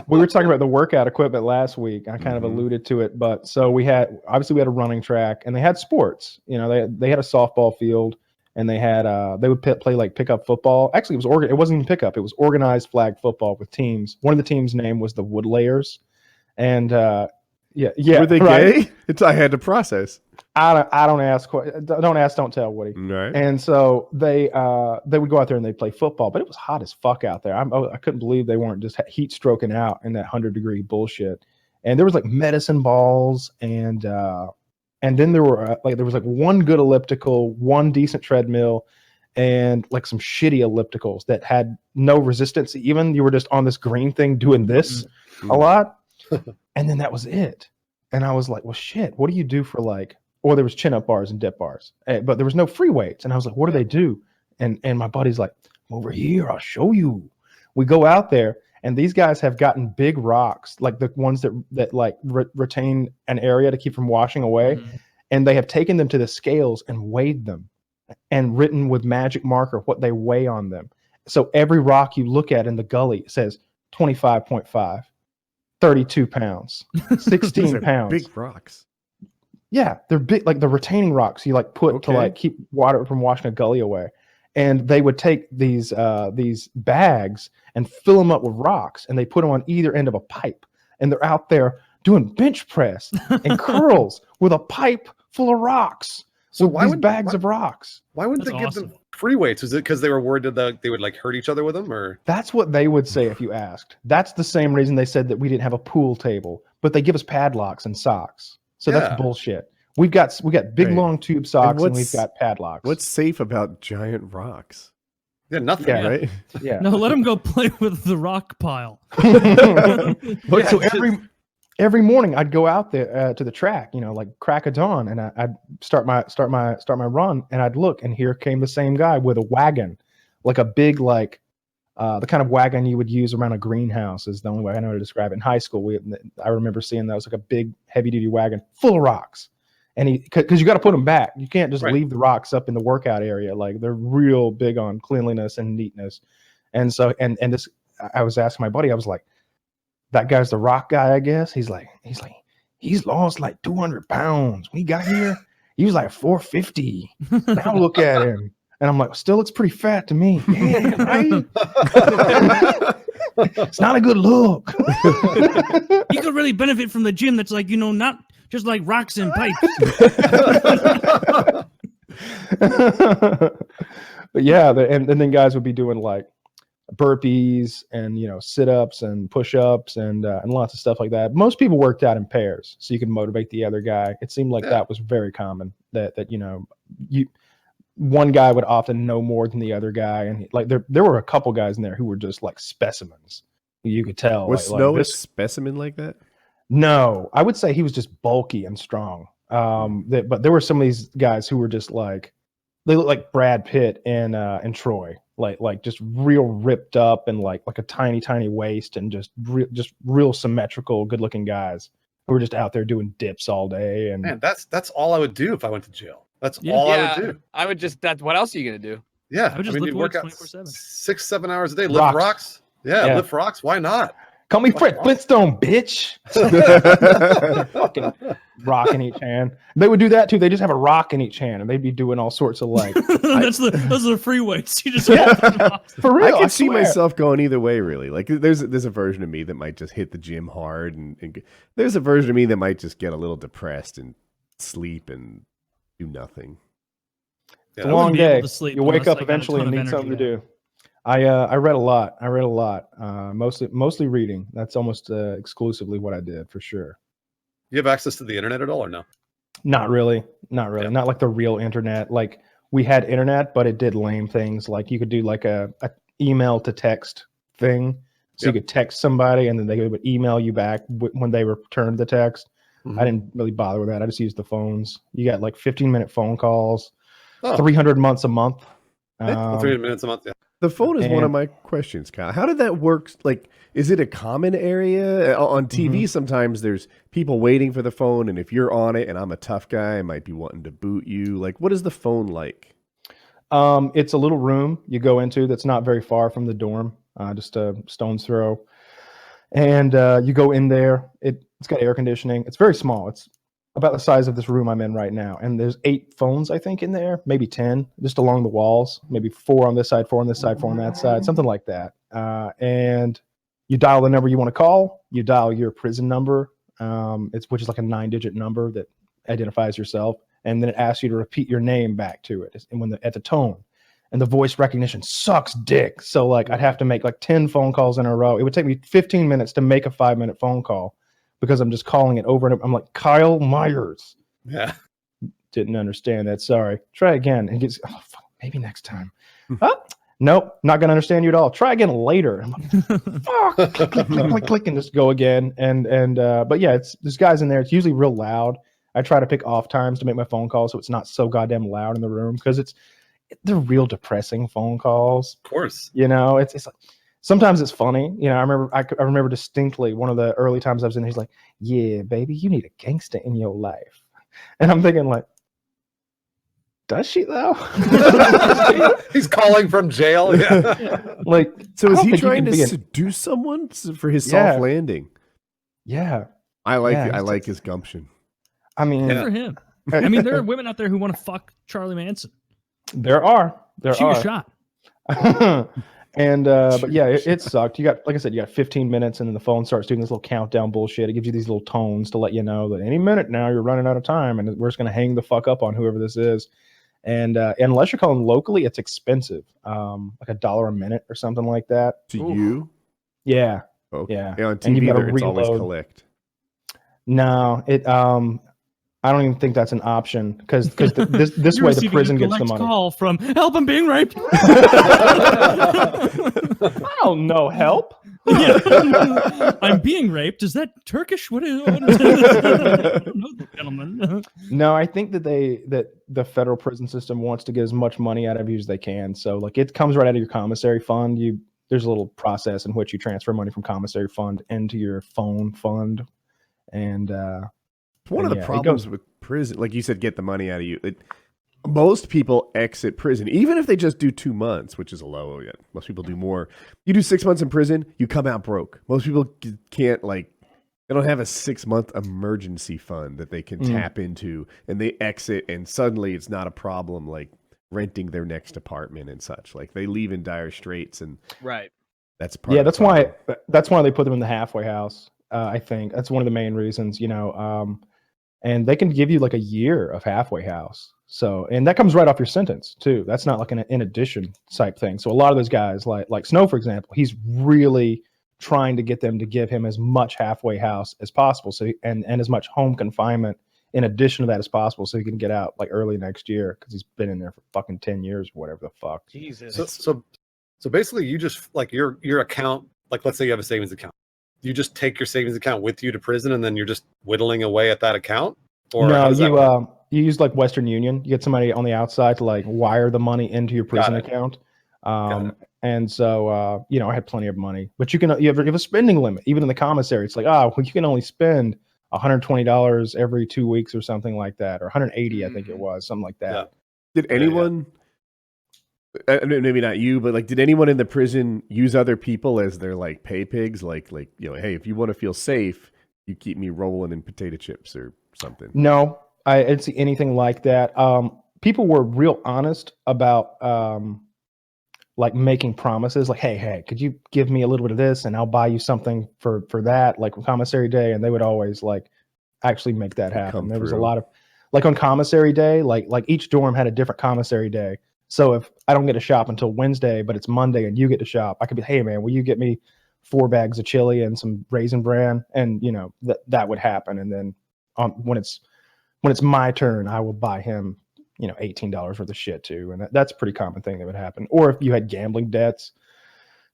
We were talking about the workout equipment last week. I kind of alluded to it, but so we had a running track, and they had sports. You know, they had a softball field, and they had they would play like pickup football. Actually, it wasn't even pickup. It was organized flag football with teams. One of the teams' name was the Woodlayers, and yeah. Were they gay? I had to process. I don't ask. Don't ask. Don't tell, Woody. Right. And so they would go out there and they'd play football, but it was hot as fuck out there. I couldn't believe they weren't just heat stroking out in that 100-degree bullshit. And there was like medicine balls, and then there were there was like one good elliptical, one decent treadmill, and like some shitty ellipticals that had no resistance. Even you were just on this green thing doing this a lot, and then that was it. And I was like, well, shit, what do you do for like? Or there was chin-up bars and dip bars, but there was no free weights. And I was like, what do they do? And my buddy's like, over here, I'll show you. We go out there, and these guys have gotten big rocks, like the ones that like retain an area to keep from washing away. Mm-hmm. And they have taken them to the scales and weighed them and written with magic marker what they weigh on them. So every rock you look at in the gully says 25.5, 32 pounds, 16 pounds. Big rocks. Yeah, they're big, like the retaining rocks you like put to like keep water from washing a gully away. And they would take these bags and fill them up with rocks, and they put them on either end of a pipe. And they're out there doing bench press and curls with a pipe full of rocks. So why would bags of rocks? Why wouldn't they give them free weights? Was it because they were worried that they would like hurt each other with them, or? That's what they would say if you asked. That's the same reason they said that we didn't have a pool table, but they give us padlocks and socks. So that's bullshit. We got big long tube socks, and we've got padlocks. What's safe about giant rocks? Yeah, nothing. Yeah, right? Yeah. No, let them go play with the rock pile. So every morning I'd go out there to the track, like crack of dawn, and I'd start my run, and I'd look, and here came the same guy with a wagon, like a big the kind of wagon you would use around a greenhouse is the only way I know to describe it. In high school, I remember seeing that. It was like a big heavy-duty wagon full of rocks. And because you got to put them back. You can't just leave the rocks up in the workout area. Like, they're real big on cleanliness and neatness. And so, and this, I was asking my buddy, I was like, that guy's the rock guy, I guess. He's like, he's lost like 200 pounds. When he got here, he was like 450. Now look at him. And I'm like, still looks pretty fat to me. Yeah, right? It's not a good look. You could really benefit from the gym that's like, not just like rocks and pipes. But yeah, and then guys would be doing like burpees and sit-ups and push-ups and lots of stuff like that. Most people worked out in pairs so you could motivate the other guy. It seemed like that was very common, that one guy would often know more than the other guy, and like there were a couple guys in there who were just like specimens. You could tell. Was Snow a specimen like that? No, I would say he was just bulky and strong. But there were some of these guys who were just like, they look like Brad Pitt and Troy, like just real ripped up and like a tiny waist, and just real symmetrical, good looking guys who were just out there doing dips all day. And man, that's all I would do if I went to jail. That's all I would do. I would just, what else are you gonna do? Yeah, I would just lift work out 24/7. 6-7 hours a day, lift rocks. Yeah, lift rocks. Why not? Call me Fred Flintstone, bitch. Fucking rock in each hand. They would do that too. They just have a rock in each hand, and they'd be doing all sorts of like. Those are the free weights. You just for real. I can see myself going either way. Really, like there's a version of me that might just hit the gym hard, and there's a version of me that might just get a little depressed and sleep and do nothing. It's a long day. You wake up eventually and need something to do. I read a lot. Mostly reading. That's almost exclusively what I did, for sure. You have access to the internet at all, or no? Not really. Yeah. Not like the real internet. Like, we had internet, but it did lame things. Like, you could do like a email to text thing. So you could text somebody, and then they would email you back when they returned the text. Mm-hmm. I didn't really bother with that. I just used the phones. You got like 15-minute phone calls, 300 months a month. 300 minutes a month, yeah. The phone is one of my questions, Kyle. How did that work? Like, is it a common area? On TV, sometimes there's people waiting for the phone, and if you're on it and I'm a tough guy, I might be wanting to boot you. Like, what is the phone like? It's a little room you go into that's not very far from the dorm, just a stone's throw. And you go in there. It's got air conditioning. It's very small. It's about the size of this room I'm in right now. And there's 8 phones, I think, in there, maybe 10, just along the walls. Maybe 4 on this side, 4 on this side, 4 on that side, something like that. And you dial the number you want to call. You dial your prison number, which is like a 9-digit number that identifies yourself. And then it asks you to repeat your name back to it. And at the tone. And the voice recognition sucks dick. So like I'd have to make like 10 phone calls in a row. It would take me 15 minutes to make a 5-minute phone call because I'm just calling it over and over. I'm like, Kyle Myers. Yeah. Didn't understand that. Sorry. Try again. And gets, oh, fuck, maybe next time. Oh, nope. Not going to understand you at all. Try again later. I'm like, fuck. Click, click, click, click, click, and just go again. But yeah, there's guys in there. It's usually real loud. I try to pick off times to make my phone calls so it's not so goddamn loud in the room because they're real depressing phone calls. Of course. You know, it's like sometimes it's funny. You know, I remember distinctly one of the early times I was in there, he's like, yeah, baby, you need a gangster in your life. And I'm thinking like, does she though? He's calling from jail. Yeah. Like, so is he trying to seduce someone for his soft landing? Yeah. I like his gumption. I mean, good for him. I mean, there are women out there who want to fuck Charlie Manson. There are. Shoot a shot. And but yeah, it sucked. You got, like I said, you got 15 minutes, and then the phone starts doing this little countdown bullshit. It gives you these little tones to let you know that any minute now you're running out of time, and we're just gonna hang the fuck up on whoever this is. And unless you're calling locally, it's expensive, like $1 a minute or something like that. To you? Yeah. Okay. Yeah. On TV, it's always collect. No, I don't even think that's an option because this way the prison gets the money. Call from help! I'm being raped. I don't know. Help. Yeah. I'm being raped. Is that Turkish? What is? I don't know, gentlemen. No, I think that the federal prison system wants to get as much money out of you as they can. So like it comes right out of your commissary fund. There's a little process in which you transfer money from commissary fund into your phone fund, and one of the problems with prison, like you said, get the money out of you. Most people exit prison, even if they just do 2 months, which is a low yet. Most people do more. You do 6 months in prison, you come out broke. Most people can't they don't have a 6-month emergency fund that they can tap into, and they exit, and suddenly it's not a problem like renting their next apartment and such. Like they leave in dire straits, and right. That's part. Yeah, that's why they put them in the halfway house. I think that's one of the main reasons. You know. And they can give you like a year of halfway house. So, and that comes right off your sentence too. That's not like an in addition type thing. So a lot of those guys like Snow, for example, he's really trying to get them to give him as much halfway house as possible. So, and as much home confinement in addition to that as possible. So he can get out like early next year because he's been in there for fucking 10 years or whatever the fuck. Jesus. So basically you just like your account, like let's say you have a savings account. You just take your savings account with you to prison, and then you're just whittling away at that account? Or no, you use like Western Union. You get somebody on the outside to like wire the money into your prison account. And so you know, I had plenty of money, but you have a spending limit. Even in the commissary, it's like, you can only spend $120 every 2 weeks or something like that, or 180, I think it was, something like that. Yeah. Did anyone? Maybe not you, but like, did anyone in the prison use other people as their like pay pigs? Like, you know, hey, if you want to feel safe, you keep me rolling in potato chips or something. No, I didn't see anything like that. People were real honest about like making promises, like, hey, could you give me a little bit of this, and I'll buy you something for that, like commissary day, and they would always like actually make that happen. There was a lot of like on commissary day, like each dorm had a different commissary day. So if I don't get to shop until Wednesday, but it's Monday and you get to shop, I could be, hey man, will you get me 4 bags of chili and some Raisin Bran? And you know, that would happen. And then when it's my turn, I will buy him, you know, $18 worth of shit too. And that's a pretty common thing that would happen. Or if you had gambling debts,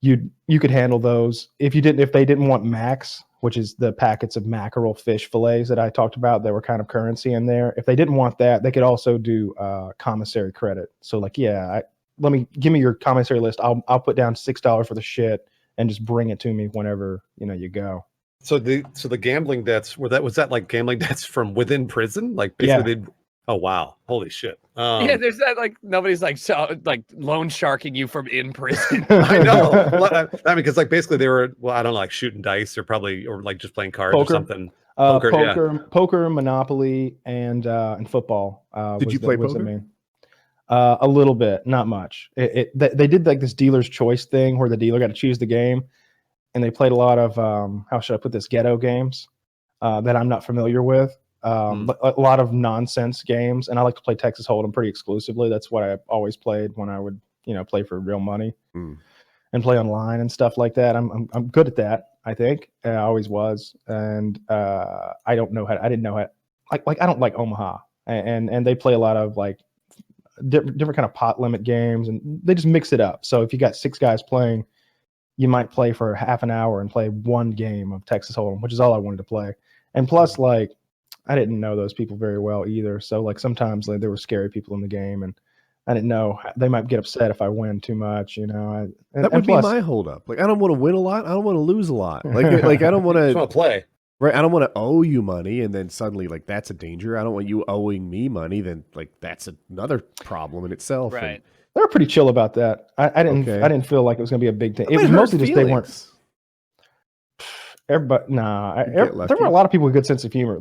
you could handle those. If they didn't want max, which is the packets of mackerel fish fillets that I talked about that were kind of currency in there. If they didn't want that, they could also do commissary credit. So like, give me your commissary list. I'll put down $6 for the shit and just bring it to me whenever, you know, you go. So the gambling debts was that like gambling debts from within prison? Like basically Oh wow, holy shit. Yeah, there's that like nobody's like loan sharking you from in prison. I know. Well, I mean, because like basically they were, well, I don't know, like shooting dice or like just playing cards Poker. or something. Poker, poker, Monopoly, and football. Did you play poker? The main. A little bit, not much. They did like this dealer's choice thing where the dealer got to choose the game, and they played a lot of how should I put this, ghetto games that I'm not familiar with. But a lot of nonsense games, and I like to play Texas Hold'em pretty exclusively. That's what I always played when I would, play for real money and play online and stuff like that. I'm good at that. I think I always was, and I didn't know how. Like I don't like Omaha, and they play a lot of like different kind of pot limit games, and they just mix it up. So if you got 6 guys playing, you might play for half an hour and play one game of Texas Hold'em, which is all I wanted to play. And plus, like, I didn't know those people very well either. So like sometimes like there were scary people in the game, and I didn't know they might get upset if I win too much. That would be my holdup. Like I don't want to win a lot. I don't want to lose a lot. Like I don't want just want to play. Right. I don't want to owe you money, and then suddenly like that's a danger. I don't want you owing me money. Then like that's another problem in itself. Right. And, they were pretty chill about that. I didn't feel like it was going to be a big thing. That It was might hurt mostly just they weren't. feelings. Everybody, nah. You get There were a lucky. lot of people with good sense of humor.